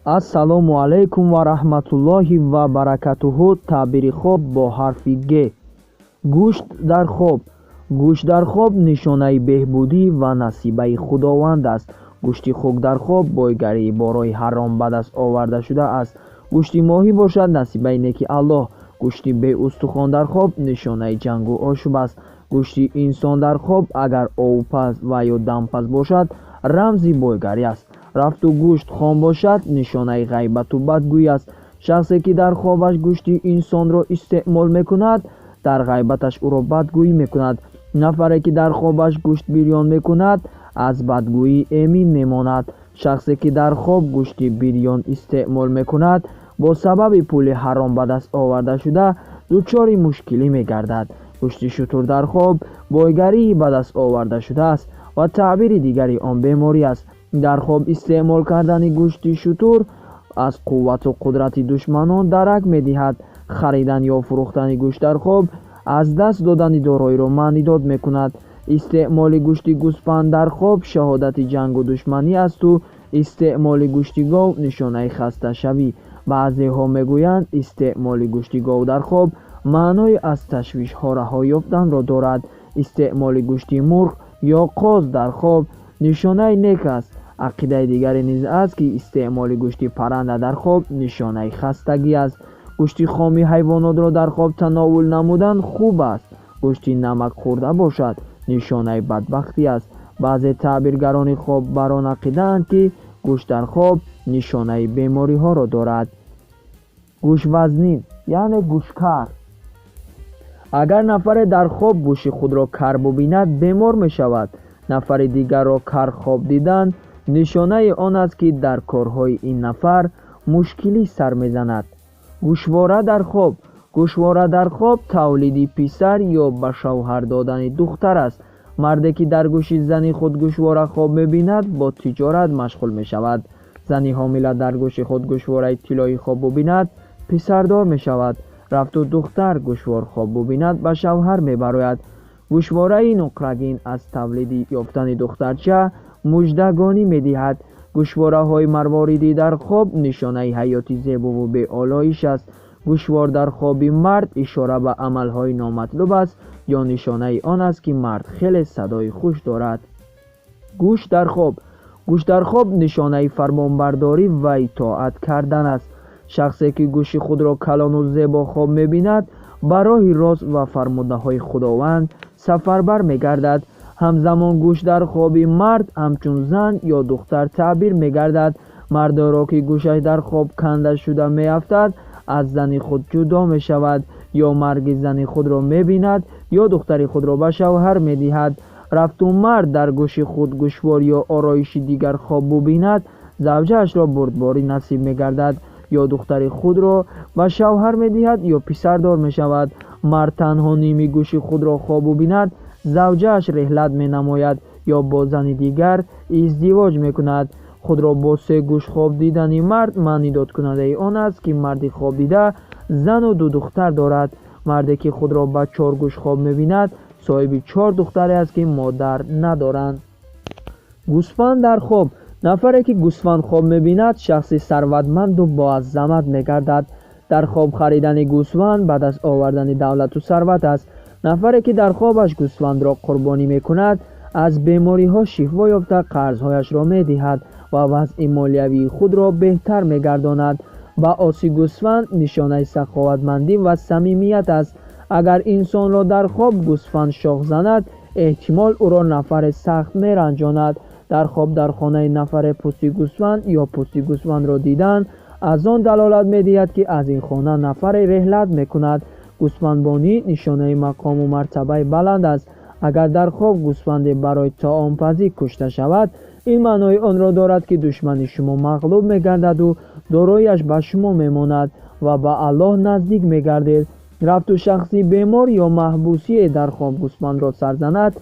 Ассалому алайкум ва раҳматуллоҳи ва баракатуҳу. Таъбири хоб бо ҳарфи Г. Гӯшт дар хоб. Гӯшт дар хоб нишонаи беҳбудӣ ва насибаи худованд аст. Гӯшти хук дар хоб бойгарии борои ҳаром ба даст оварда шуда аст. Гӯшти моҳӣ бошад насибаи неки Аллоҳ. Гӯшти беустухон дар хоб нишонаи ҷангу ошӯб аст. Гӯшти инсон дар хоб агар овпаз ва ё дампаз бошад рамзи бойгарӣ аст. Рафту гӯшт хом бошад нишонаи ғайбату бадгӯӣ аст. Шахсе ки дар хобаш гӯшти инсонро истеъмол мекунад, дар ғайбаташ ӯро бадгӯӣ мекунад. Нафаре ки дар хобаш гӯшт бирён мекунад, аз бадгӯӣ эмин мемонад. Шахсе ки дар хоб гӯшти бирён истеъмол мекунад, бо сабаби пули ҳаром ба даст оварда шуда дучори мушкилӣ мегардад. Гӯшти шутур дар хоб бойгарии ба даст оварда шудааст ва таъбири дигари он беморӣ аст. Дар хоб истеъмол кардани гӯшти шутур аз қуввату қудрати душманон дарак медиҳад. Харидан ё фурӯхтани гӯшт дар хоб аз даст додани дороиро маънидод мекунад. Истеъмоли гӯшти гӯспанд дар хоб шаҳодати ҷангу душманӣ асту истеъмоли гӯшти гов нишонаи хасташавӣ. Баъзеҳо мегӯянд истеъмоли гӯшти гов дар хоб маънои аз ташвишҳо раҳо ёфтанро дорад. Истеъмоли гӯшти мурғ ё qoz дар хоб нишонаи нек аст. ақидаи дигаре низ аст ки истеъмоли гӯшти парранда дар хоб нишонаи хастагӣ аст. гӯшти хоми ҳайвонотро дар хоб тановул намудан хуб аст. гӯшти намак хӯрда бошад нишонаи бадбахтӣ аст. баъзе таъбиргарони хоб бар он ақидаанд ки гӯшт дар хоб нишонаи бемориҳоро дорад. гӯшвазнин яъне гӯшкар. агар нафаре дар хоб гӯши худро кар бубинад, бемор мешавад. нафари дигарро кар хоб дидан нишонаи он аст ки дар корҳои ин нафар мушкилӣ сар мезанад. гӯшвора дар хоб. гӯшвора дар хоб тавлиди писар ё ба шавҳар додани духтар аст. марде ки дар гӯши зани худ гӯшвора хоб мебинад, бо тиҷорат машғул мешавад. зани ҳомила дар гӯши худ гӯшвораи тиллои хоб бубинад, писардор мешавад. рафту духтар гӯшвор хоб бубинад, ба шавҳар мебарояд. гӯшвораи нуқрагин аз тавлиди ёфтани духтарча муждагонӣ медиҳад. гӯшвораҳои марворидӣ дар хоб нишонаи ҳаёти зебову беолоиш аст. гӯшвор дар хоби мард ишора ба амалҳои номатлуб аст ё нишонаи он аст ки мард хеле садои хуш дорад. гӯшт дар хоб. гӯшт дар хоб нишонаи фармонбардорӣ ва итоат кардан аст. шахсе ки гӯши худро калону зебо хоб мебинад, ба роҳи рост ва фармудаҳои худованд сафарбар мегардад. ҳамзамон гӯшт дар хоби мард ҳамчун зан ё духтар таъбир мегардад. мардоро ки гӯшаш дар хоб канда шуда меафтад, аз зани худ ҷудо мешавад, ё марги зани худро мебинад, ё духтари худро ба шавҳар медиҳад. рафту мард дар гӯши худ гӯшвор ё ороиши дигар хоб бубинад, завҷаашро бурдборӣ насиб мегардад, ё духтари худро ба шавҳар медиҳад, ё писардор мешавад. мард танҳо ними гӯши худро хоб бубинад, завҷааш реҳлат менамояд ё бо зани дигар издивоҷ мекунад. худро бо се гӯш хоб дидани мард маънидодкунандаи он аст ки марди хобдида зану ду духтар дорад. марде ки худро ба чор гӯш хоб мебинад, соҳиби чор духтаре аст ки модар надоранд. гӯспанд дар хоб. нафаре ки гӯсфанд хоб мебинад, шахси сарватманду боаззамат мегардад. дар хоб харидани гӯсфанд ба даст овардани давлату сарват аст. нафаре ки дар хобаш гӯсфандро қурбонӣ мекунад, аз бемориҳо шифо ёфта қарзҳояшро медиҳад ва вазъи молиявии худро беҳтар мегардонад. ба оси гӯсфанд нишонаи саховатмандӣ ва самимият аст. агар инсонро дар хоб гӯсфанд шох занад, эҳтимол ӯро нафаре сахт меранҷонад. дар хоб дар хонаи нафаре пӯсти гӯсфанд ё пӯсти гӯсфандро дидан аз он далолат медиҳад ки аз ин хона нафаре реҳлат мекунад. гӯсфандбонӣ нишонаи мақому мартабаи баланд аст. агар дар хоб гӯсфанде барои таомпазӣ кушта шавад, ин маънои онро дорад ки душмани шумо мағлуб мегардаду дороияш ба шумо мемонад ва ба Аллоҳ наздик мегардед. рафту шахси бемор ё маҳбусие дар хоб гӯсфандро сар занад,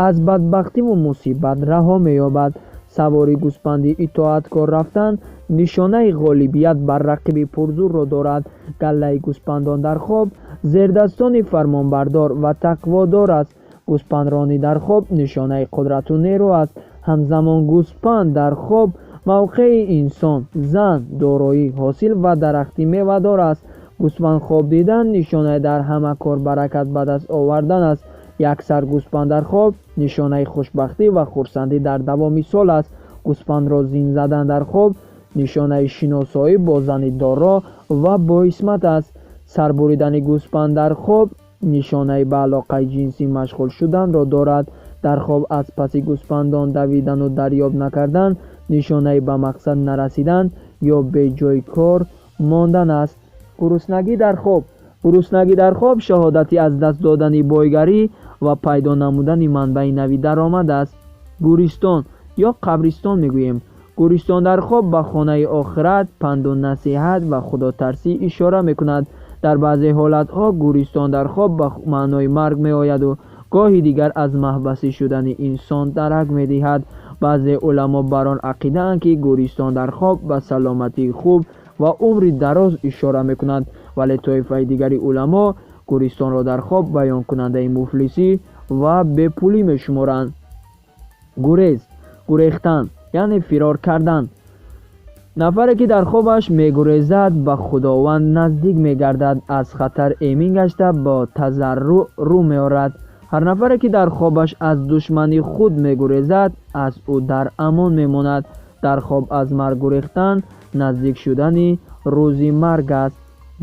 аз бадбахтиву мусибат раҳо меёбад. савори гӯспанди итоаткор рафтан нишонаи ғолибият бар рақиби пурзурро дорад. галлаи гӯспандон дар хоб зердастони фармонбардор ва тақводор аст. гӯспандронӣ дар хоб нишонаи қудрату нерӯ аст. ҳамзамон гӯспанд дар хоб мавқеи инсон, зан, дороӣ, ҳосил ва дарахти мевадор аст. гӯспанд хоб дидан нишонаи дар ҳама кор баракат ба даст овардан аст. яксар гӯспанд дар хоб нишонаи хушбахтӣ ва хурсандӣ дар давоми сол аст. гӯспандро зин задан дар хоб нишонаи шиносоӣ бо зани доро ва боисмат аст. сар буридани гӯспанд дар хоб нишонаи ба алоқаи ҷинсӣ машғул шуданро дорад. дар хоб аз паси гӯспандон давидану дарёб накардан нишонаи ба мақсад нарасидан ё беҷои кор мондан аст. гуруснагӣ дар хоб. гуруснагӣ дар хоб шаҳодати аз даст додани бойгарӣ ва пайдо намудани манбаи нави даромад аст. гӯристон ё қабристон мегӯем. гӯристон дар хоб ба хонаи охират, панду насиҳат ва худотарсӣ ишора мекунад. дар баъзе ҳолатҳо гӯристон дар хоб ба маънои марг меояду гоҳи дигар аз маҳбасӣ шудани инсон дарак медиҳад. баъзе уламо бар он ақидаанд ки гӯристон дар хоб ба саломатии хуб ва умри дароз ишора мекунад, вале тоифаи дигари уламо гӯристонро дар хоб баёнкунандаи муфлисӣ ва бепулӣ мешуморанд. гурез, гурехтан яъне фирор кардан. нафаре ки дар хобаш мегурезад ба худованд наздик мегардад, аз хатар эмин гашта бо тазарруъ рӯ меорад. ҳар нафаре ки дар хобаш аз душмани худ мегурезад, аз ӯ дар амон мемонад. дар хоб аз марг гурехтан наздик шудани рӯзи марг аст.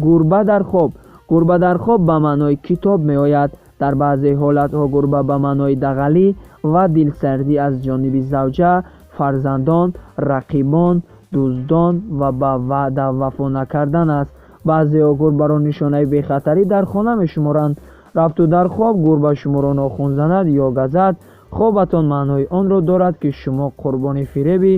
гурба дар хоб. гурба дар хоб ба маънои китоб меояд. дар баъзе ҳолатҳо гурба ба маънои дағалӣ ва дилсардӣ аз ҷониби завҷа, фарзандон, рақибон, дуздон ва ба ваъда вафо накардан аст. баъзеҳо гурбаро нишонаи бехатарӣ дар хона мешуморанд. рафту дар хоб гурба шуморо нохун занад ё газад, хобатон маънои онро дорад ки шумо қурбони фиреби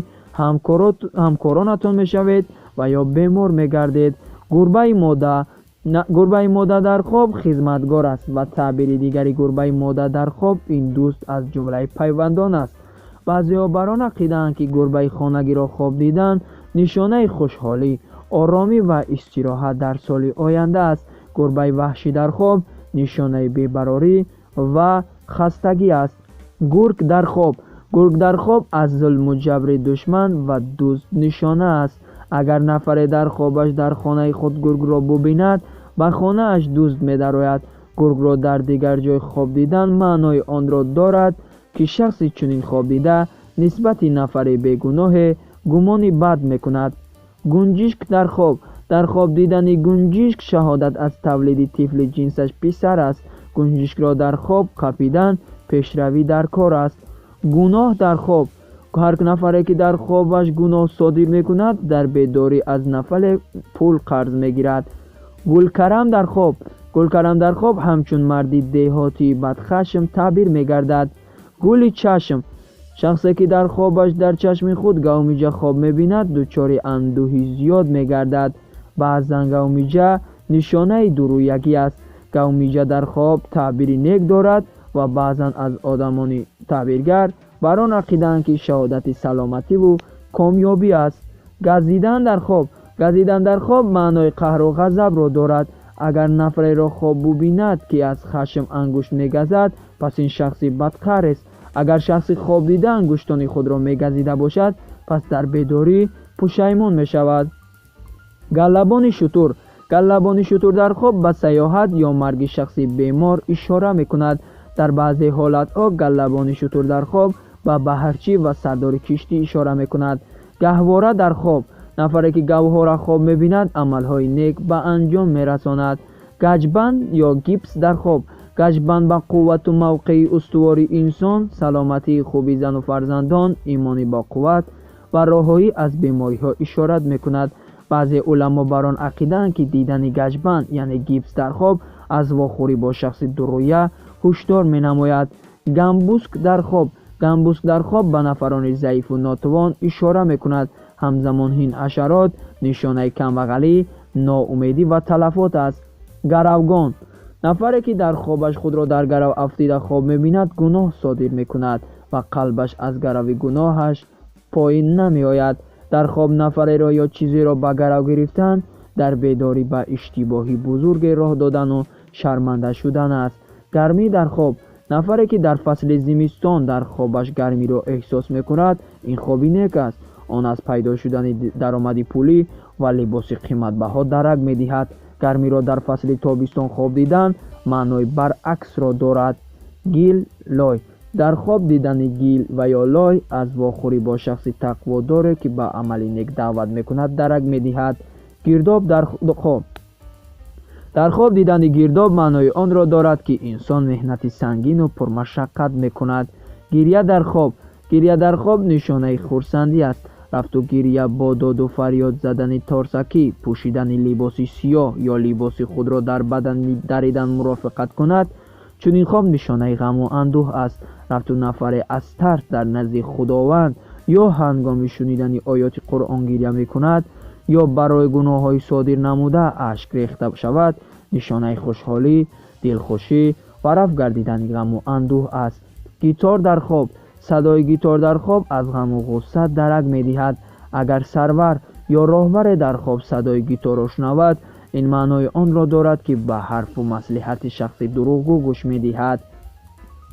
ҳамкоронатон мешавед ва ё бемор мегардед. гурбаи мода дар хоб хизматгор аст ва таъбири дигари гурбаи мода дар хоб ин дӯст аз ҷумлаи пайвандон аст. баъзеҳо бар он ақидаанд ки гурбаи хонагиро хоб дидан нишонаи хушҳолӣ, оромӣ ва истироҳат дар соли оянда аст. гурбаи ваҳшӣ дар хоб нишонаи бебарорӣ ва хастагӣ аст. гург дар хоб. гург дар хоб аз зулму ҷабри душман ва дӯст нишона аст. агар нафаре дар хобаш дар хонаи худ гургро бубинад, ба хонааш дӯст медарояд. гургро дар дигар ҷой хоб дидан маънои онро дорад ки шахси чунин хоб дида нисбати нафари бегуноҳе гумони бад мекунад. гунҷишк дар хоб. дар хоб дидани гунҷишк шаҳодат аз тавлиди тифли ҷинсаш писар аст. гунҷишкро дар хоб қапидан пешравӣ дар кор аст. гуноҳ дар хоб. ҳар нафаре ки дар хобаш гуноҳ содир мекунад, дар бедорӣ аз нафаре пул қарз мегирад. гулкарам дар хоб. гулкарам дар хоб ҳамчун марди деҳотии бадхашм таъбир мегардад. гули чашм. шахсе ки дар хобаш дар чашми худ гавмиҷа хоб мебинад, дучори андӯҳи зиёд мегардад. баъзан гавмиҷа нишонаи дурӯягӣ аст. гавмиҷа дар хоб таъбири нек дорад ва баъзан аз одамони таъбиргар бар он ақидаанд ки шаҳодати саломативу комёбӣ аст. газидан дар хоб. газидан дар хоб маънои қаҳру ғазабро дорад. агар нафареро хоб бубинад ки аз хашм ангушт мегазад, пас ин шахси бадқаҳрест. агар шахси хоб дида ангуштони худро мегазида бошад, пас дар бедорӣ пушаймон мешавад. галлабони шутур. галлабони шутур дар хоб ба саёҳат ё марги шахси бемор ишора мекунад. дар баъзе ҳолатҳо галлабони шутур дар хоб ба баҳрчӣ ва сардори киштӣ ишора мекунад. гаҳвора дар хоб. нафаре ки гаҳвора хоб мебинад, амалҳои нек ба анҷом мерасонад. гаҷбанд ё гипс дар хоб. гаҷбанд ба қуввату мавқеи устувори инсон, саломатии хуби зану фарзандон, имони боқувват ва роҳоӣ аз бемориҳо ишорат мекунад. баъзе уламо бар он ақидаанд ки дидани гаҷбанд яъне гипс дар хоб аз вохӯрӣ бо шахси дурӯя ҳушдор менамояд. гамбуск дар хоб. гамбуск дар хоб ба нафарони заифу нотавон ишора мекунад. ҳамзамон ин ҳашарот нишонаи камбағалӣ, ноумедӣ ва талафот аст. гаравгон. нафаре ки дар хобаш худро дар гарав афтида хоб мебинад, гуноҳ содир мекунад ва қалбаш аз гарави гуноҳаш поин намеояд. дар хоб нафареро ё чизеро ба гарав гирифтан, дар бедорӣ ба иштибоҳи бузурге роҳ додану шарманда шудан аст. гармӣ дар хоб. нафаре ки дар фасли зимистон дар хобаш гармиро эҳсос мекунад, ин хоби нек аст. он аз пайдо шудани даромади пулӣ ва либоси қиматбаҳо дарак медиҳад. гармиро дар фасли тобистон хоб дидан маънои баръаксро дорад. гил лой. дар хоб дидани гил ва ё лой аз вохӯрӣ бо шахси тақводоре ки ба амали нек даъват мекунад дарак медиҳад. гирдоб дар хоб. дар хоб дидани гирдоб маънои онро дорад ки инсон меҳнати сангину пурмашаққат мекунад. гирья дар хоб. гирья дар хоб нишонаи хурсандӣ аст. рафту гирья бо доду фарёд задани торсакӣ, пӯшидани либоси сиёҳ ё либоси худро дар бадан даридан мурофиқат кунад, чунин хоб нишонаи ғаму андӯҳ аст. рафту нафаре аз тарс дар назди худованд ё ҳангоми шунидани оёти қуръон гирья мекунад ё барои гуноҳҳои содир намуда ашк рехта шавад, нишонаи хушҳолӣ, дилхушӣ ва рафъ гардидани ғаму андӯҳ аст. гитор дар хоб. садои гитор дар хоб аз ғаму ғусса дарак медиҳад. агар сарвар ё роҳбаре дар хоб садои гиторро шунавад, ин маънои онро дорад ки ба ҳарфу маслиҳати шахси дурӯғгӯ гӯш медиҳад.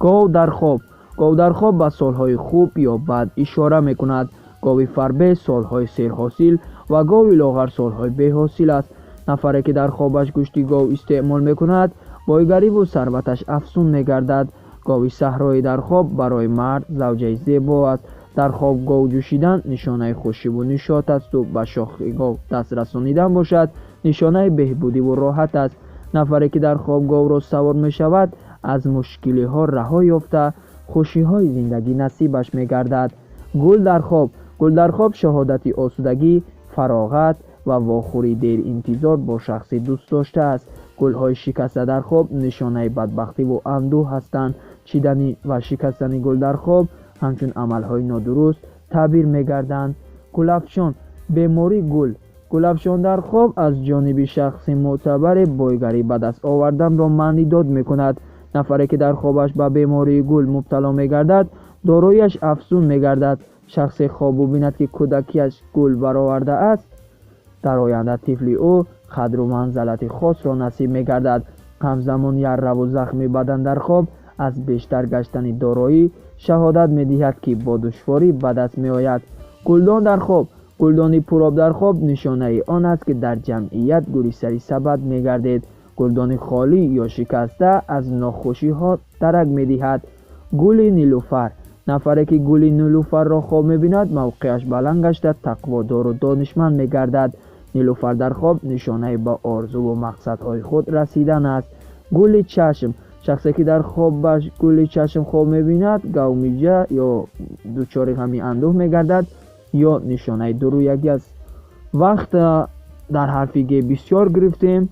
гов дар хоб. гов дар хоб ба солҳои хуб ё бад ишора мекунад. гови фарбез солҳои серҳосил ва гови лоғар солҳои беҳосил аст. нафаре ки дар хобаш гӯшти гов истеъмол мекунад, бой гарибу сарваташ афзун мегардад. гови саҳроӣ дар хоб барои мард завҷаи зебо аст. дар хоб гов ҷӯшидан нишонаи хушиву нишот асту ба шохи гов даст расонидан бошад нишонаи беҳбудиву роҳат аст. нафаре ки дар хоб говро савор мешавад, аз мушкилиҳо раҳо ёфта хушиҳои зиндагӣ насибаш мегардад. гул дар хоб. гул дар хоб шаҳодати осудагӣ, фароғат ва вохӯрии деринтизор бо шахси дӯстдошта аст. гулҳои шикаста дар хоб нишонаи бадбахтиву андӯҳ ҳастанд. чидани ва шикастани гул дар хоб ҳамчун амалҳои нодуруст таъбир мегарданд. гулафшон. бемории гул. гулафшон дар хоб аз ҷониби шахси мӯътабаре бойгарӣ ба даст оварданро маънӣ дод мекунад. нафаре ки дар хобаш ба бемории гул мубтало мегардад, дороияш афзун мегардад. шахсе хобу бинад ки кӯдакиаш гул баровардааст, дар оянда тифли ӯ қадру манзалати хосро насиб мегардад. ҳамзамон ярраву захми бадан дар хоб аз бештар гаштани дороӣ шаҳодат медиҳад ки бо душворӣ ба даст меояд. гулдон дар хоб. гулдони пуроб дар хоб нишонаи он аст ки дар ҷамъият гули сари сабад мегардед. гулдони холӣ ё шикаста аз нохушиҳо дарак медиҳад. гули нилуфар. нафаре ки гули нилуфарро хоб мебинад, мавқеаш баланд гашта тақводору донишманд мегардад. нилуфар дар хоб нишонаи ба орзуву мақсадҳои худ расидан аст. гули чашм. шахсе ки дар хобаш гули чашм хоб мебинад, гавмиҷа ё дучори ғами андӯҳ мегардад ё нишонаи дуруягӣ аст. вақт дар ҳарфи г бисёр гирифтем.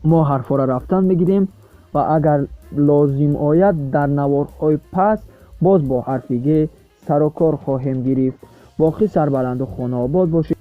мо ҳарфҳоро рафтан мегирем ва агар лозим ояд дар наворҳои паст боз бо ҳарфи г сару кор хоҳем гирифт. боқӣ сарбаланду хонаобод бошед.